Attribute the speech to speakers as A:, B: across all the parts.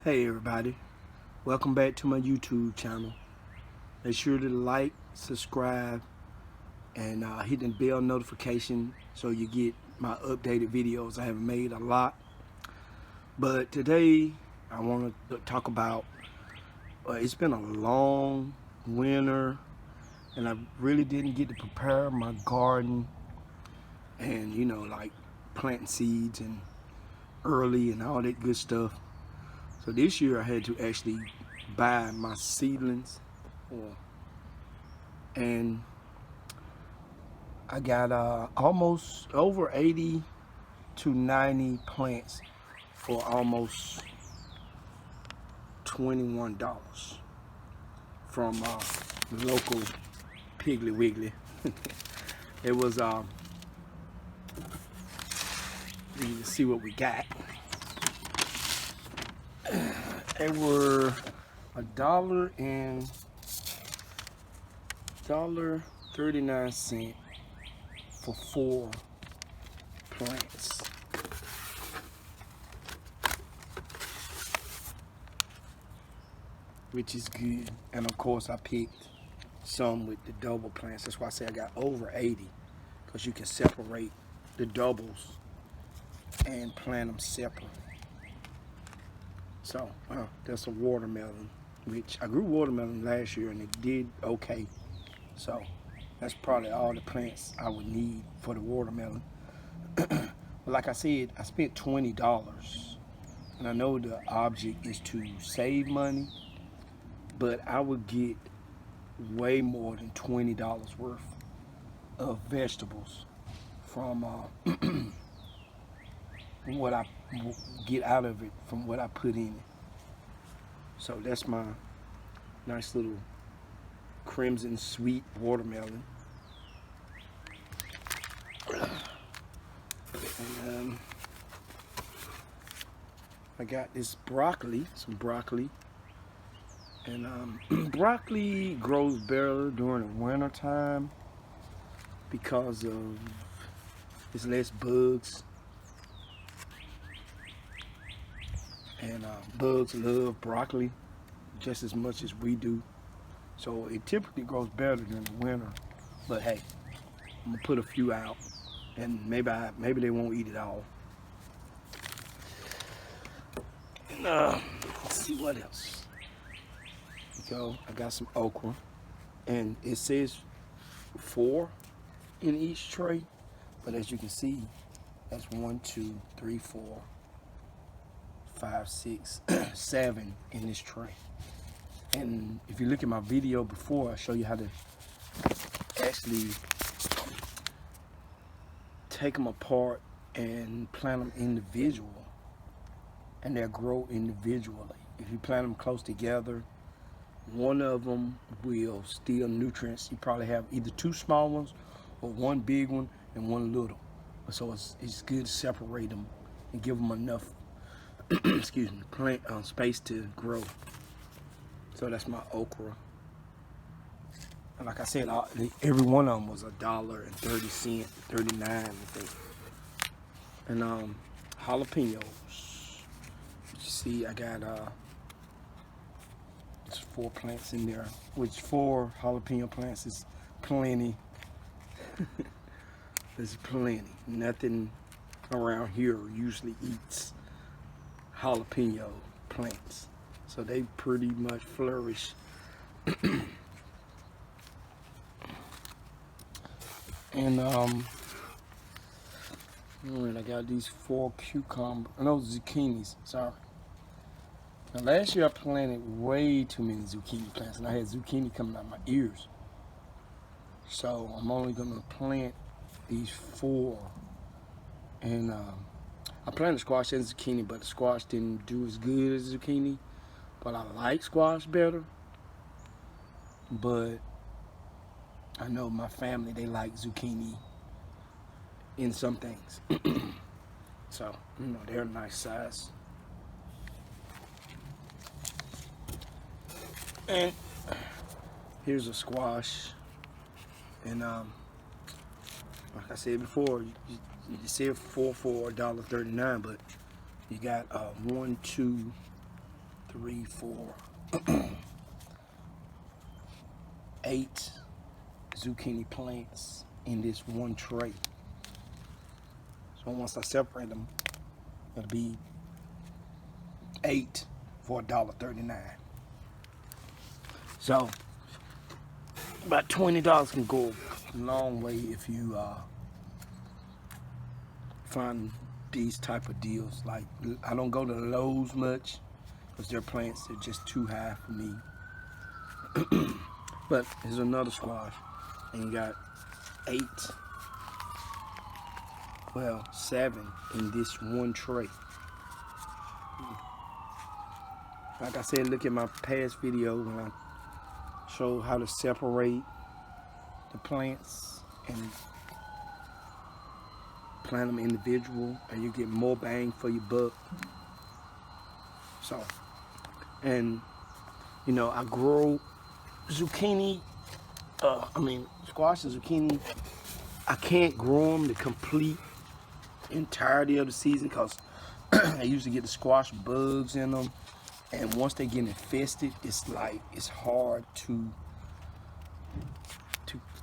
A: Hey everybody, welcome back to my YouTube channel. Make sure to like, subscribe, and hit the bell notification so you get my updated videos. I haven't made a lot, but today I want to talk about it's been a long winter and I really didn't get to prepare my garden and like planting seeds and early and all that good stuff. So this year I had to actually buy my seedlings, and I got almost over 80 to 90 plants for almost $21 from the local Piggly Wiggly. It was you see what we got. They were $1.39 for 4 plants. Which is good. And of course I picked some with the double plants. That's why I say I got over 80, because you can separate the doubles and plant them separate. So that's a watermelon, which I grew watermelon last year and it did okay. So that's probably all the plants I would need for the watermelon. But like I said, I spent $20, and I know the object is to save money, but I would get way more than $20 worth of vegetables from what I get out of it, from what I put in it. So that's my nice little crimson sweet watermelon. And I got this broccoli, some broccoli. And broccoli grows better during the winter time because of there's less bugs. And bugs love broccoli just as much as we do. So it typically grows better during the winter. But hey, I'm gonna put a few out, and maybe they won't eat it all. And let's see what else. So I got some okra, and it says 4 in each tray, but as you can see, that's 1, 2, 3, 4, 5, 6, 7 in this tray. And if you look at my video before, I show you how to actually take them apart and plant them individual, and they'll grow individually. If you plant them close together, one of them will steal nutrients. You probably have either 2 small ones or 1 big one and 1 little. So it's good to separate them and give them enough excuse me, plant space to grow. So that's my okra. And like I said, every one of them was $1.30, 39, I think. And jalapenos. You see, I got 4 plants in there, which 4 jalapeno plants is plenty. There's plenty. Nothing around here usually eats jalapeno plants, so they pretty much flourish. And I got these 4 zucchinis, sorry. Now last year I planted way too many zucchini plants, and I had zucchini coming out my ears. So I'm only gonna plant these 4. And I planted squash and zucchini, but the squash didn't do as good as zucchini. But I like squash better. But I know my family, they like zucchini in some things. So, they're a nice size. And here's a squash. And like I said before, you said 4 for $1.39, but you got 1, 2, 3, 4, 8 zucchini plants in this one tray. So once I separate them, it'll be 8 for $1.39. So about $20 can go a long way if you find these type of deals. Like, I don't go to Lowe's much because their plants are just too high for me. But here's another squash, and you got 8, well, 7 in this one tray. Like I said, look at my past video when I show how to separate the plants and plant them individual, and you get more bang for your buck. So, and you know, I grow zucchini, squash and zucchini. I can't grow them the complete entirety of the season because I usually get the squash bugs in them, and once they get infested, it's hard to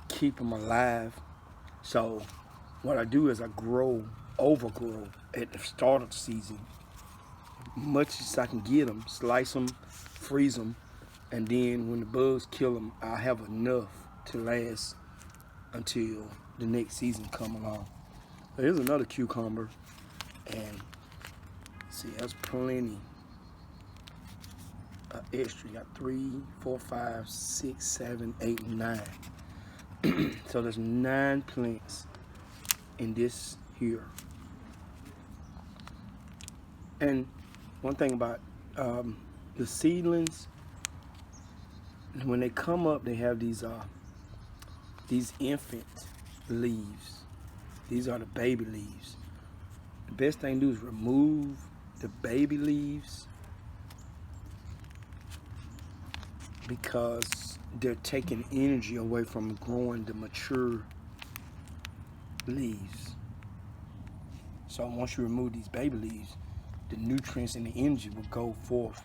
A: keep them alive. So what I do is I overgrow at the start of the season, much as I can get them, slice them, freeze them, and then when the bugs kill them, I have enough to last until the next season come along. So here's another cucumber, and see, that's plenty extra. You got 3, 4, 5, 6, 7, 8, and 9. So there's 9 plants in this here. And one thing about the seedlings, when they come up, they have these infant leaves. These are the baby leaves. The best thing to do is remove the baby leaves because they're taking energy away from growing the mature leaves. So once you remove these baby leaves, the nutrients and the energy will go forth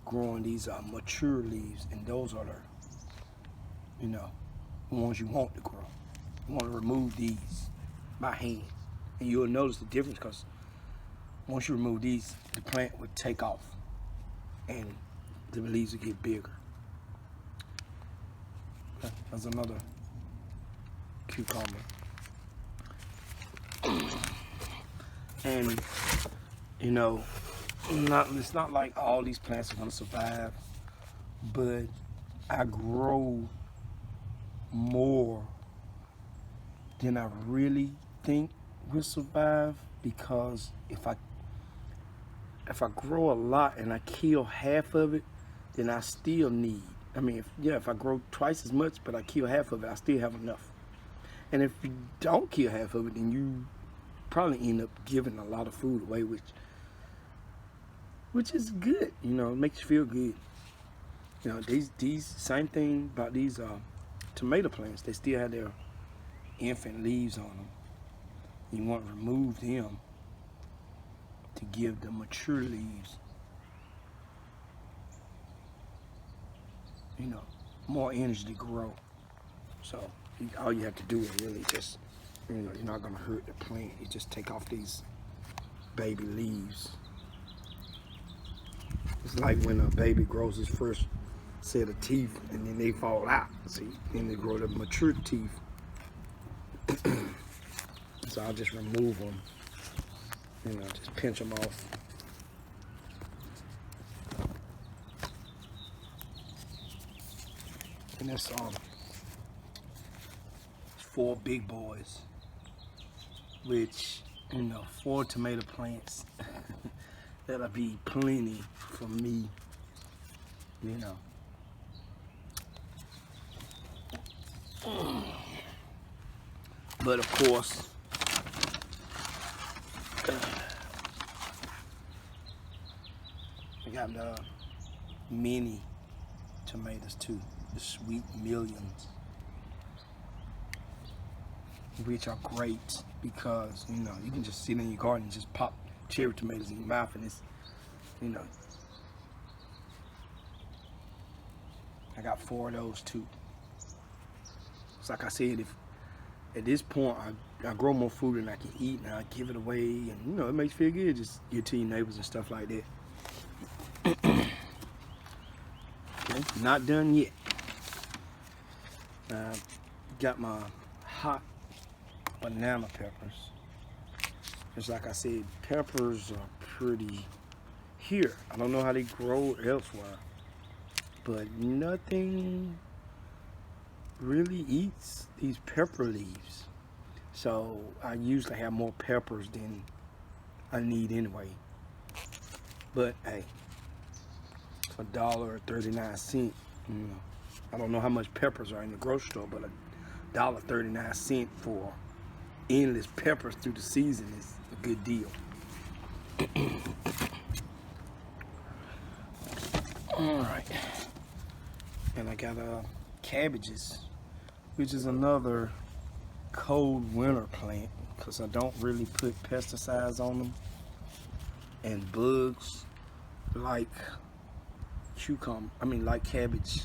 A: growing these mature leaves, and those are the, the ones you want to grow. You want to remove these by hand, and you'll notice the difference because once you remove these, the plant would take off and the leaves will get bigger. There's another cucumber. And it's not like all these plants are gonna survive, but I grow more than I really think will survive, because if I grow a lot and I kill half of it, then I still need, if I grow twice as much but I kill half of it, I still have enough. And if you don't kill half of it, then you probably end up giving a lot of food away, which is good. It makes you feel good. These same thing about these tomato plants. They still have their infant leaves on them. You want to remove them to give the mature leaves, more energy to grow. So all you have to do is really just, you're not gonna hurt the plant. You just take off these baby leaves. It's like when a baby grows his first set of teeth and then they fall out. See, then they grow the mature teeth. So I'll just remove them, just pinch them off. And that's 4 big boys, which 4 tomato plants. That'll be plenty for me, But of course, I got mini tomatoes too, the sweet millions, which are great because you can just sit in your garden and just pop cherry tomatoes in your mouth, and it's I got 4 of those too. It's like I said, if at this point I grow more food than I can eat, and I give it away, and you know, it makes you feel good, just give it to your neighbors and stuff like that. Okay, not done yet. Got my hot banana peppers. Just like I said, peppers are pretty here. I don't know how they grow elsewhere, but nothing really eats these pepper leaves. So I usually have more peppers than I need anyway. But hey, $1.39. You know, I don't know how much peppers are in the grocery store, but $1.39 for endless peppers through the season is a good deal. All right, and I got cabbages, which is another cold winter plant because I don't really put pesticides on them, and bugs like like cabbage,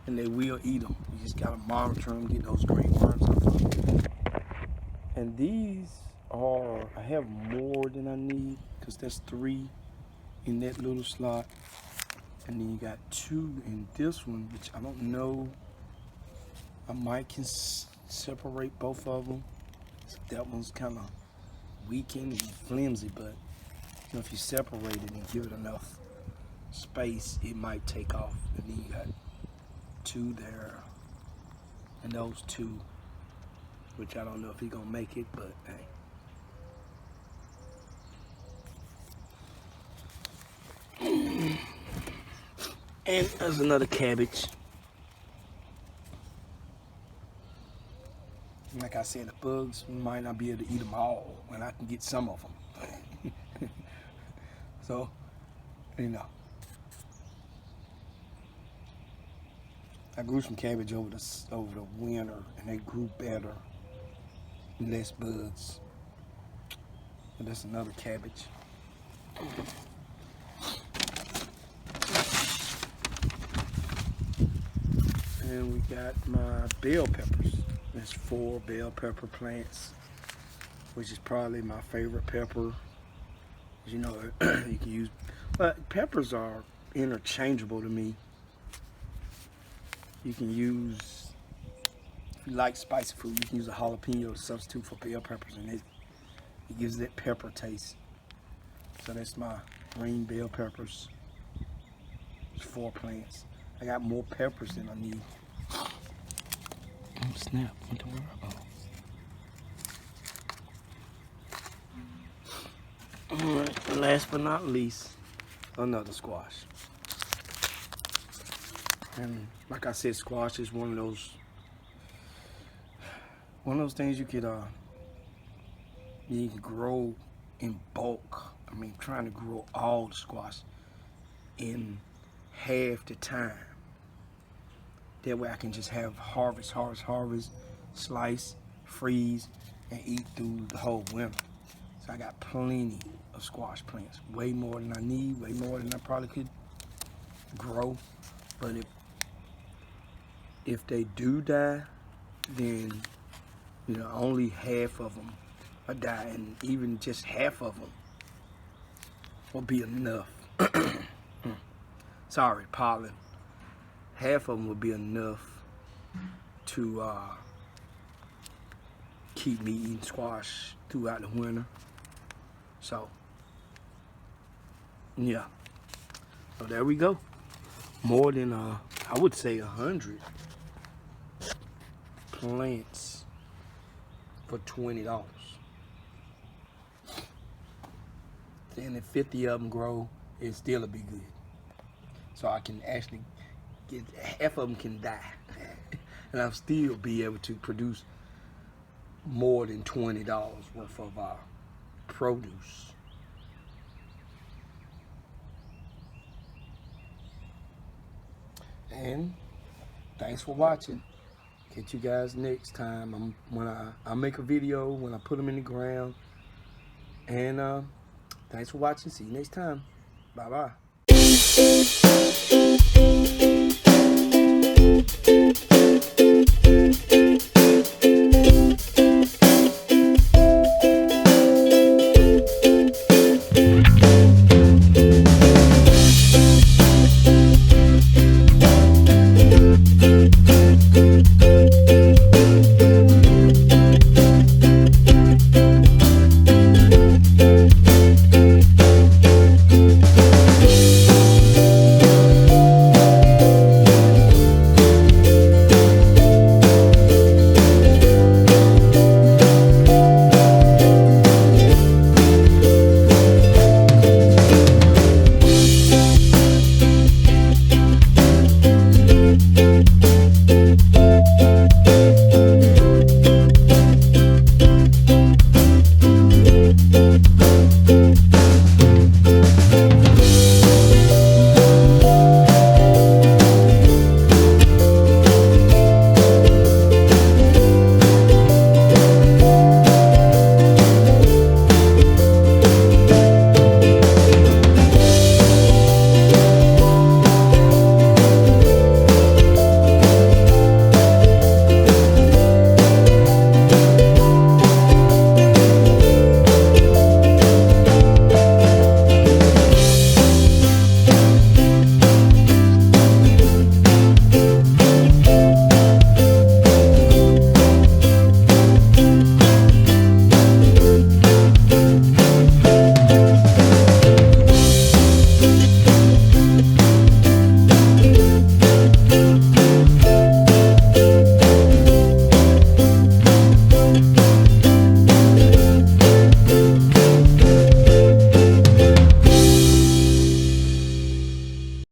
A: and they will eat them. You just gotta monitor them, get those green worms off of them. And these are, I have more than I need because there's 3 in that little slot, and then you got 2 in this one, which I don't know. I might can separate both of them. That one's kind of weakened and flimsy, but you know, if you separate it and give it enough space, it might take off. And then you got 2 there, and those 2, which I don't know if he's gonna make it, but hey. And there's another cabbage. Like I said, the bugs might not be able to eat them all, and I can get some of them. So, you know, I grew some cabbage over the winter, and they grew better, less bugs. And that's another cabbage. And we got my bell peppers. There's 4 bell pepper plants, which is probably my favorite pepper. You know, you can use, but peppers are interchangeable to me. You can use, if you like spicy food, you can use a jalapeno to substitute for bell peppers, and it gives that pepper taste. So that's my green bell peppers. There's 4 plants. I got more peppers than I need. Oh snap, what the world? Oh. Alright, last but not least, another squash. And like I said, squash is one of those things you could you can grow in bulk. I mean, trying to grow all the squash in half the time. That way I can just have harvest, slice, freeze, and eat through the whole winter. So I got plenty of squash plants, way more than I need, way more than I probably could grow. But if they do die, then you know, only half of them are die, and even just half of them will be enough. Sorry, pollen. Half of them will be enough to keep me eating squash throughout the winter. So, yeah. So there we go. More than, I would say 100 plants for $20. And if 50 of them grow, it'll still be good. So I can actually get, half of them can die. And I'll still be able to produce more than $20 worth of produce. And thanks for watching. Catch you guys next time. When I make a video when I put them in the ground. And thanks for watching. See you next time. Bye bye.